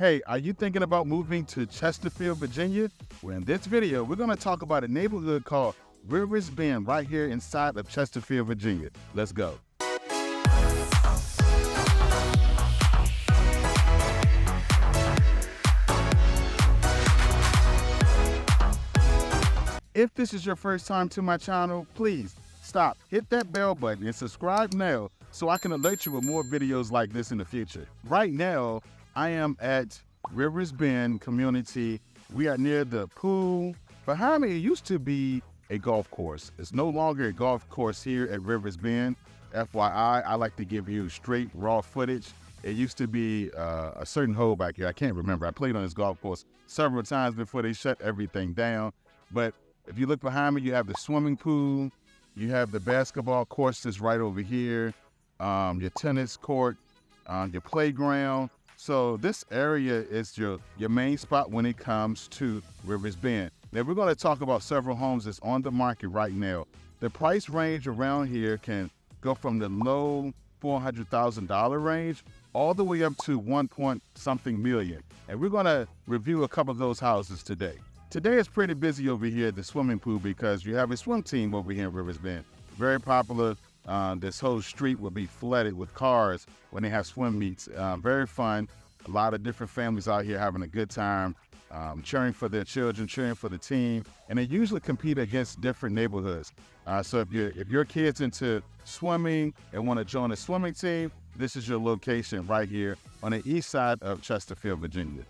Hey, are you thinking about moving to Chesterfield, Virginia? Well, in this video, we're going to talk about a neighborhood called Rivers Bend right here inside of Chesterfield, Virginia. Let's go. If this is your first time to my channel, please stop, hit that bell button and subscribe now so I can alert you with more videos like this in the future. Right now, I am at Rivers Bend community. We are near the pool. Behind me, it used to be a golf course. It's no longer a golf course here at Rivers Bend. FYI, I like to give you straight raw footage. It used to be a certain hole back here. I can't remember. I played on this golf course several times before they shut everything down. But if you look behind me, you have the swimming pool. You have the basketball course that's right over here. Your tennis court, your playground. So this area is your main spot when it comes to Rivers Bend. Now we're going to talk about several homes that's on the market right now. The price range around here can go from the low $400,000 range all the way up to 1-point-something million. And we're going to review a couple of those houses today. Today is pretty busy over here at the swimming pool because you have a swim team over here in Rivers Bend. Very popular. This whole street will be flooded with cars when they have swim meets. Very fun. A lot of different families out here having a good time, cheering for their children, cheering for the team, and they usually compete against different neighborhoods. So if your kid's into swimming and want to join a swimming team, this is your location right here on the east side of Chesterfield, Virginia.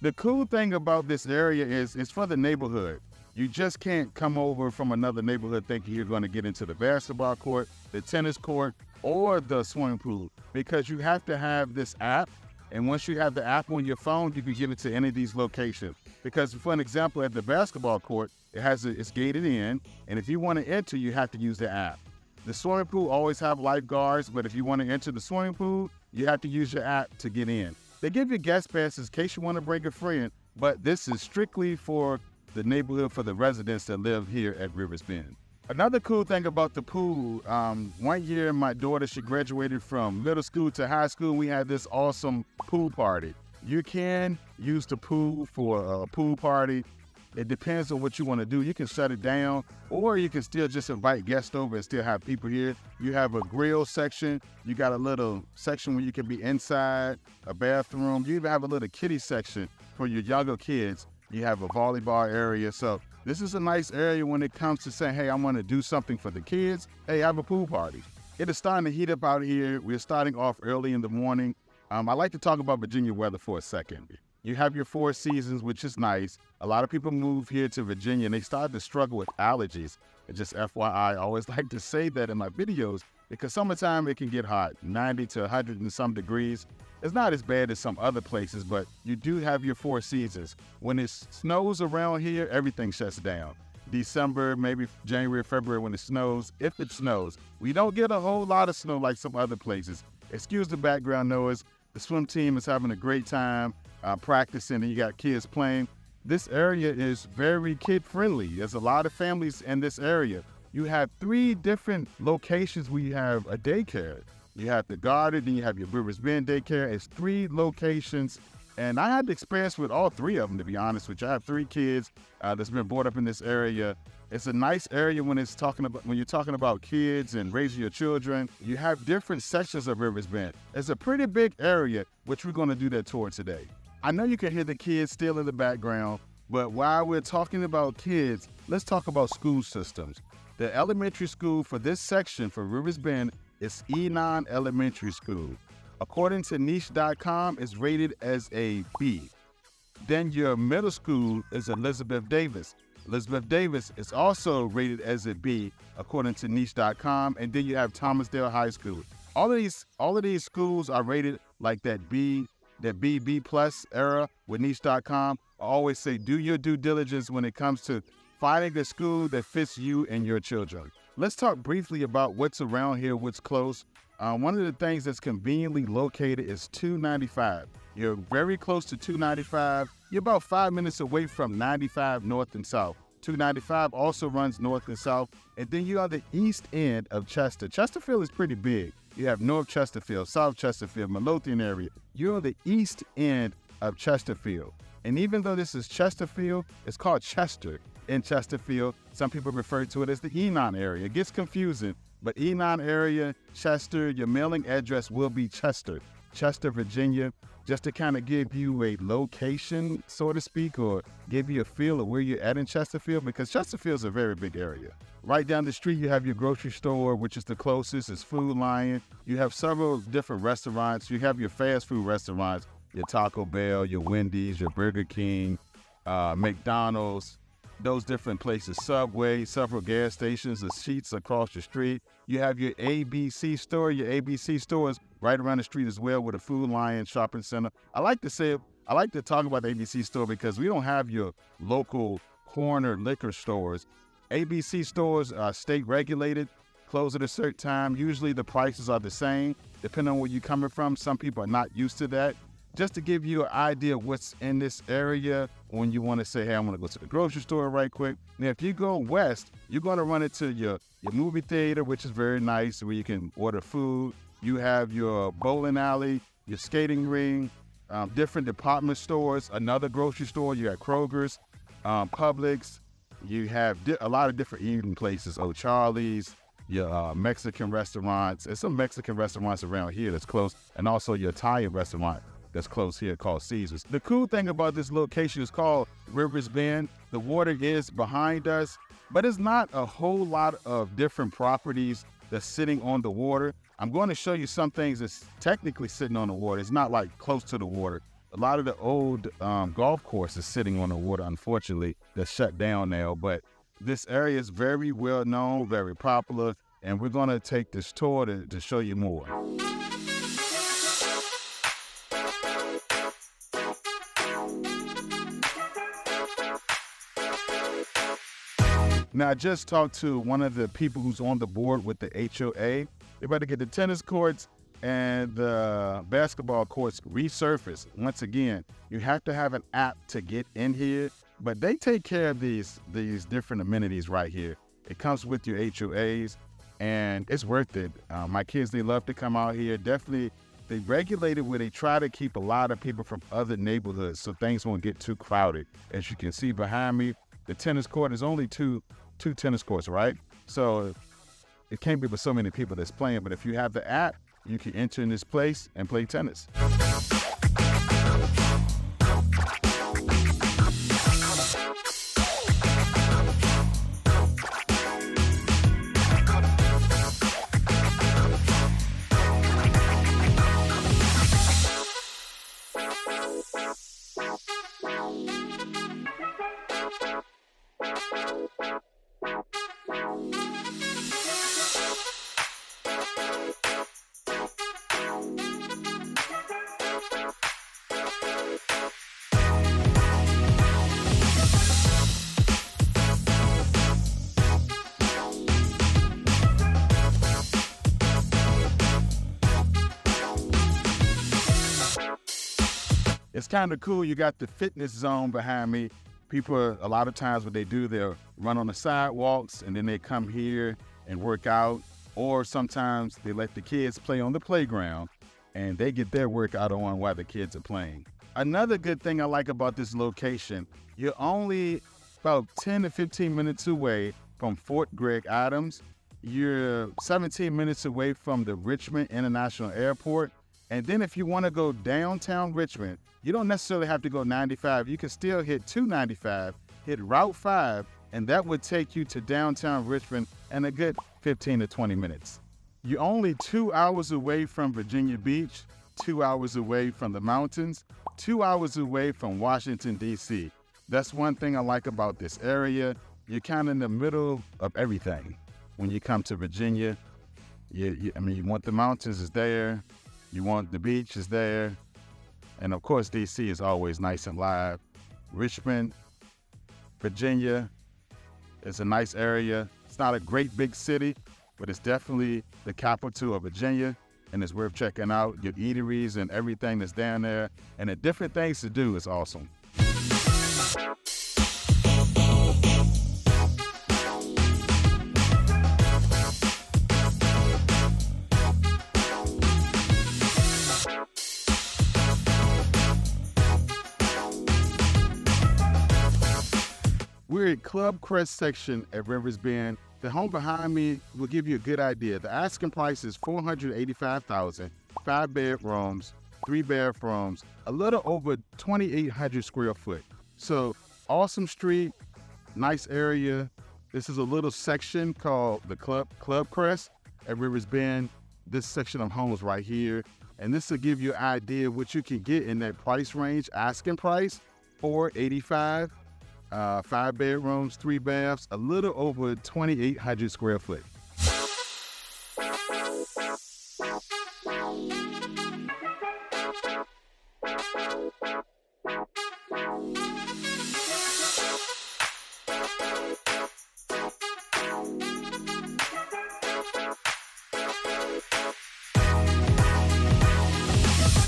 The cool thing about this area is it's for the neighborhood. You just can't come over from another neighborhood thinking you're going to get into the basketball court, the tennis court, or the swimming pool, because you have to have this app. And once you have the app on your phone, you can get into any of these locations. Because for an example, at the basketball court, it's gated in. And if you want to enter, you have to use the app. The swimming pool always have lifeguards, but if you want to enter the swimming pool, you have to use your app to get in. They give you guest passes in case you want to bring a friend, but this is strictly for the neighborhood, for the residents that live here at Rivers Bend. Another cool thing about the pool, one year my daughter, she graduated from middle school to high school. We had this awesome pool party. You can use the pool for a pool party. It depends on what you want to do. You can shut it down, or you can still just invite guests over and still have people here. You have a grill section. You got a little section where you can be inside, a bathroom. You even have a little kiddie section for your younger kids. You have a volleyball area. So this is a nice area when it comes to saying, hey, I want to do something for the kids. Hey, I have a pool party. It is starting to heat up out here. We're starting off early in the morning. I like to talk about Virginia weather for a second. You have your 4 seasons, which is nice. A lot of people move here to Virginia and they start to struggle with allergies. And just FYI, I always like to say that in my videos because summertime it can get hot, 90 to 100 and some degrees. It's not as bad as some other places, but you do have your 4 seasons. When it snows around here, everything shuts down. December, maybe January, February when it snows, if it snows. We don't get a whole lot of snow like some other places. Excuse the background noise. The swim team is having a great time practicing, and you got kids playing. This area is very kid-friendly. There's a lot of families in this area. You have 3 different locations where you have a daycare. You have the Garden, then you have your Rivers Bend daycare. It's 3 locations, and I had the experience with all 3 of them, to be honest with you. I have 3 kids that's been brought up in this area. It's a nice area when you're talking about kids and raising your children. You have different sections of Rivers Bend. It's a pretty big area, which we're going to do that tour today. I know you can hear the kids still in the background, but while we're talking about kids, let's talk about school systems. The elementary school for this section for Rivers Bend is Enon Elementary School. According to niche.com, it's rated as a B. Then your middle school is Elizabeth Davis. Elizabeth Davis is also rated as a B, according to niche.com. And then you have Thomasdale High School. All of these schools are rated like that B plus era with niche.com. I always say do your due diligence when it comes to finding a school that fits you and your children. Let's talk briefly about what's around here, what's close. One of the things that's conveniently located is 295. You're very close to 295. You're about 5 minutes away from 95 north and south. 295 also runs north and south. And then you're on the east end of Chester. Chesterfield is pretty big. You have North Chesterfield, South Chesterfield, Midlothian area. You're on the east end of Chesterfield. And even though this is Chesterfield, it's called Chester in Chesterfield. Some people refer to it as the Enon area. It gets confusing, but Enon area, Chester, your mailing address will be Chester, Virginia, just to kind of give you a location, so to speak, or give you a feel of where you're at in Chesterfield, because Chesterfield's a very big area. Right down the street, you have your grocery store, which is the closest. It's Food Lion. You have several different restaurants. You have your fast food restaurants, your Taco Bell, your Wendy's, your Burger King, McDonald's, those different places, Subway, several gas stations, the Sheets across the street. You have your ABC store. Your ABC store is right around the street as well with a Food Lion shopping center. I like to talk about the ABC store because we don't have your local corner liquor stores. ABC stores are state regulated, close at a certain time. Usually the prices are the same, depending on where you're coming from. Some people are not used to that. Just to give you an idea of what's in this area when you want to say, hey, I want to go to the grocery store right quick. Now, if you go west, you're going to run into your movie theater, which is very nice, where you can order food. You have your bowling alley, your skating ring, different department stores, another grocery store. You have Kroger's, Publix. You have a lot of different eating places, O'Charlie's, your Mexican restaurants. There's some Mexican restaurants around here that's close, and also your Italian restaurant that's close here called Caesar's. The cool thing about this location is called Rivers Bend. The water is behind us, but it's not a whole lot of different properties that's sitting on the water. I'm going to show you some things that's technically sitting on the water. It's not like close to the water. A lot of the old golf courses sitting on the water, unfortunately, that's shut down now. But this area is very well known, very popular, and we're going to take this tour to show you more. Now, I just talked to one of the people who's on the board with the HOA. They're about to get the tennis courts and the basketball courts resurfaced. Once again, you have to have an app to get in here, but they take care of these different amenities right here. It comes with your HOAs, and it's worth it. My kids, they love to come out here. Definitely, they regulate it where they try to keep a lot of people from other neighborhoods so things won't get too crowded. As you can see behind me, the tennis court is only two tennis courts, right? So it can't be with so many people that's playing, but if you have the app, you can enter in this place and play tennis. It's kind of cool. You got the fitness zone behind me. People, a lot of times what they do, they'll run on the sidewalks and then they come here and work out. Or sometimes they let the kids play on the playground and they get their workout on while the kids are playing. Another good thing I like about this location, you're only about 10 to 15 minutes away from Fort Gregg Adams. You're 17 minutes away from the Richmond International Airport. And then if you want to go downtown Richmond, you don't necessarily have to go 95. You can still hit 295, hit Route 5, and that would take you to downtown Richmond in a good 15 to 20 minutes. You're only 2 hours away from Virginia Beach, 2 hours away from the mountains, 2 hours away from Washington, D.C. That's one thing I like about this area. You're kind of in the middle of everything. When you come to Virginia, you want the mountains is there, you want the beach is there, and of course, D.C. is always nice and live. Richmond, Virginia, is a nice area. It's not a great big city, but it's definitely the capital of Virginia, and it's worth checking out. Your eateries and everything that's down there, and the different things to do is awesome. We're at Club Crest section at Rivers Bend. The home behind me will give you a good idea. The asking price is $485,000, 5 bedrooms, 3 bathrooms, a little over 2,800 square foot. So awesome street, nice area. This is a little section called the Club Crest at Rivers Bend. This section of homes right here. And this will give you an idea of what you can get in that price range. Asking price, $485,000. 5 bedrooms, 3 baths, a little over 2,800 square foot.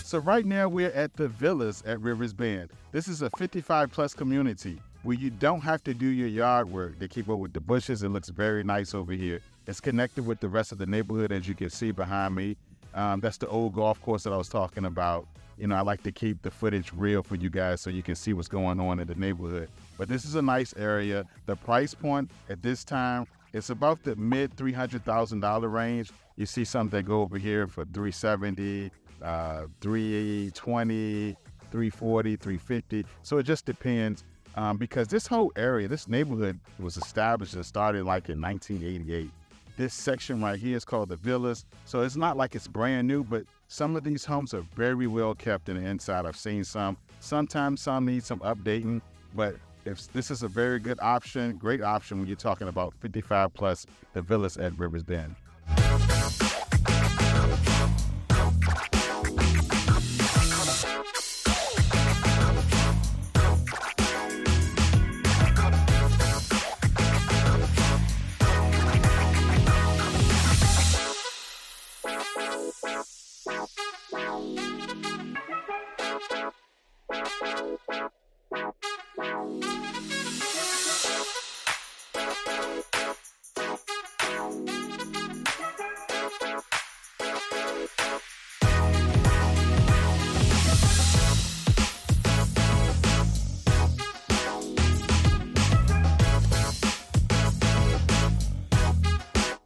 So right now we're at the Villas at Rivers Bend. This is a 55 plus community where you don't have to do your yard work to keep up with the bushes. It looks very nice over here. It's connected with the rest of the neighborhood, as you can see behind me. That's the old golf course that I was talking about. You know, I like to keep the footage real for you guys so you can see what's going on in the neighborhood. But this is a nice area. The price point at this time, it's about the mid $300,000 range. You see some that go over here for $370,000, $320,000, $340,000, $350,000. So it just depends. Because this whole area, this neighborhood was established and started like in 1988. This section right here is called the Villas. So it's not like it's brand new, but some of these homes are very well kept in the inside. I've seen some. Sometimes some need some updating, but if this is a very good option, great option when you're talking about 55 plus, the Villas at Rivers Bend.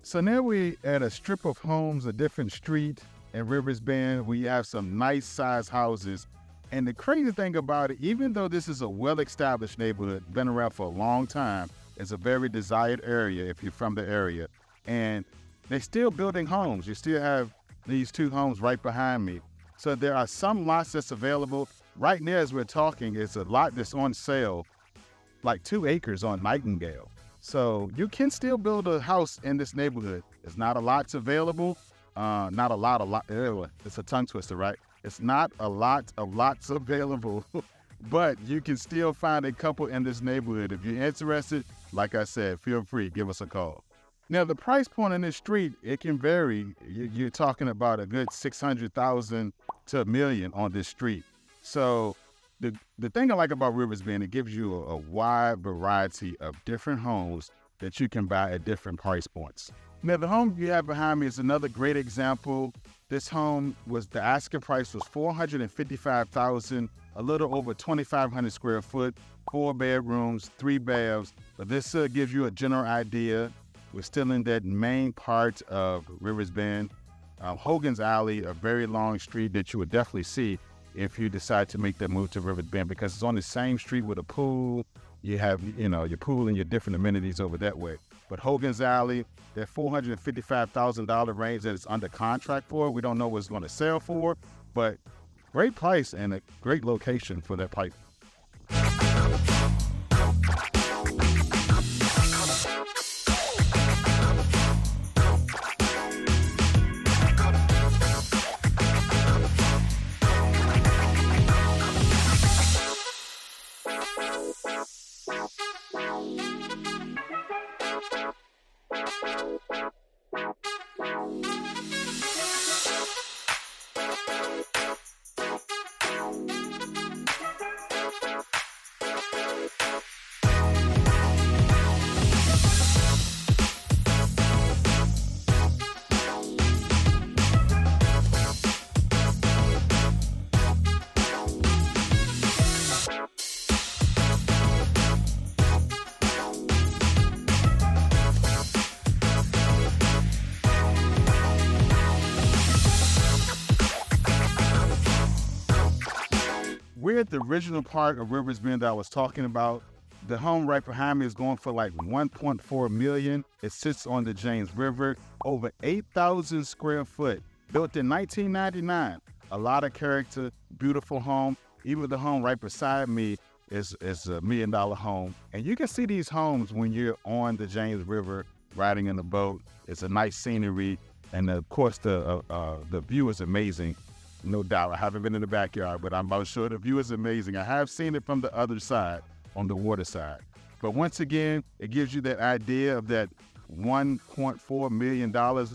So now we're at a strip of homes, a different street in Rivers Bend. We have some nice sized houses. And the crazy thing about it, even though this is a well-established neighborhood, been around for a long time, it's a very desired area if you're from the area. And they're still building homes. You still have these 2 homes right behind me. So there are some lots that's available. Right now as we're talking, it's a lot that's on sale, like 2 acres on Nightingale. So you can still build a house in this neighborhood. There's not a lot available. It's a tongue twister, right? It's not a lot of lots available, but you can still find a couple in this neighborhood. If you're interested, like I said, feel free, give us a call. Now, the price point in this street, it can vary. You're talking about a good $600,000 to $1 million on this street. So the thing I like about Rivers Bend, it gives you a wide variety of different homes that you can buy at different price points. Now, the home you have behind me is another great example. This home the asking price was $455,000, a little over 2,500 square foot, 4 bedrooms, 3 baths. But this gives you a general idea. We're still in that main part of Rivers Bend. Hogan's Alley, a very long street that you would definitely see if you decide to make that move to Rivers Bend, because it's on the same street with a pool. You have, your pool and your different amenities over that way. But Hogan's Alley, that $455,000 range that it's under contract for, we don't know what it's going to sell for, but great price and a great location for that pipe. here at the original part of Rivers Bend that I was talking about, the home right behind me is going for like $1.4 million. It sits on the James River, over 8,000 square foot, built in 1999. A lot of character, beautiful home. Even the home right beside me is a $1 million home. And you can see these homes when you're on the James River, riding in a boat. It's a nice scenery. And of course, the view is amazing. No doubt. I haven't been in the backyard, but I'm sure the view is amazing. I have seen it from the other side, on the water side. But once again, it gives you that idea of that $1.4 million.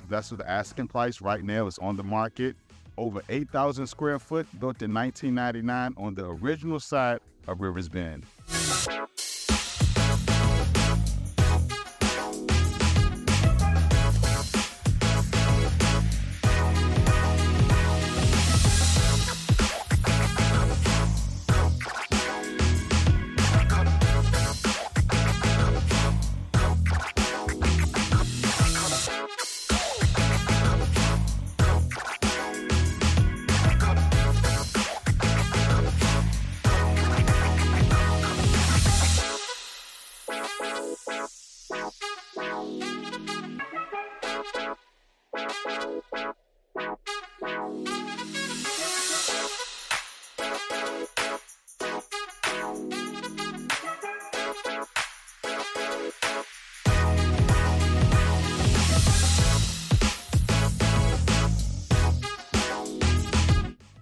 That's what the asking price right now is on the market. Over 8,000 square foot, built in 1999 on the original side of Rivers Bend.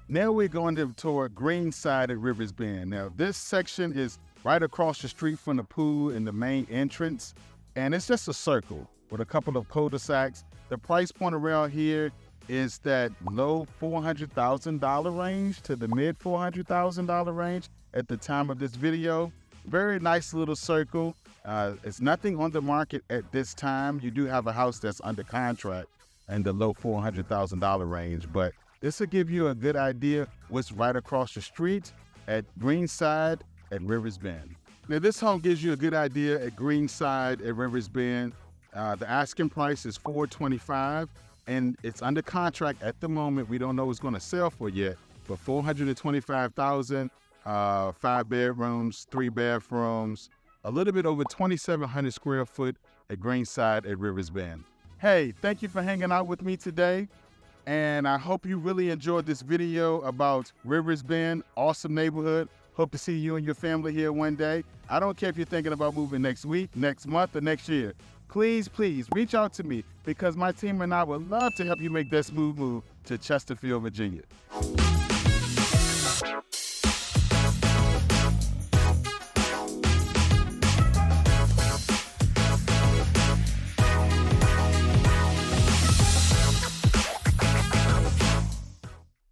Now we're going toward Greenside at Rivers Bend. Now this section is right across the street from the pool and the main entrance, and it's just a circle with a couple of cul-de-sacs. The price point around here is that low $400,000 range to the mid $400,000 range at the time of this video. Very nice little circle. It's nothing on the market at this time. You do have a house that's under contract in the low $400,000 range, but this will give you a good idea what's right across the street at Greenside at Rivers Bend. Now this home gives you a good idea at Greenside at Rivers Bend. The asking price is $425, and it's under contract at the moment. We don't know what's going to sell for yet, but $425,000, 5 bedrooms, 3 bathrooms, a little bit over 2,700 square foot at Greenside at Rivers Bend. Hey, thank you for hanging out with me today. And I hope you really enjoyed this video about Rivers Bend, awesome neighborhood. Hope to see you and your family here one day. I don't care if you're thinking about moving next week, next month, or next year. Please, please reach out to me because my team and I would love to help you make that smooth move to Chesterfield, Virginia.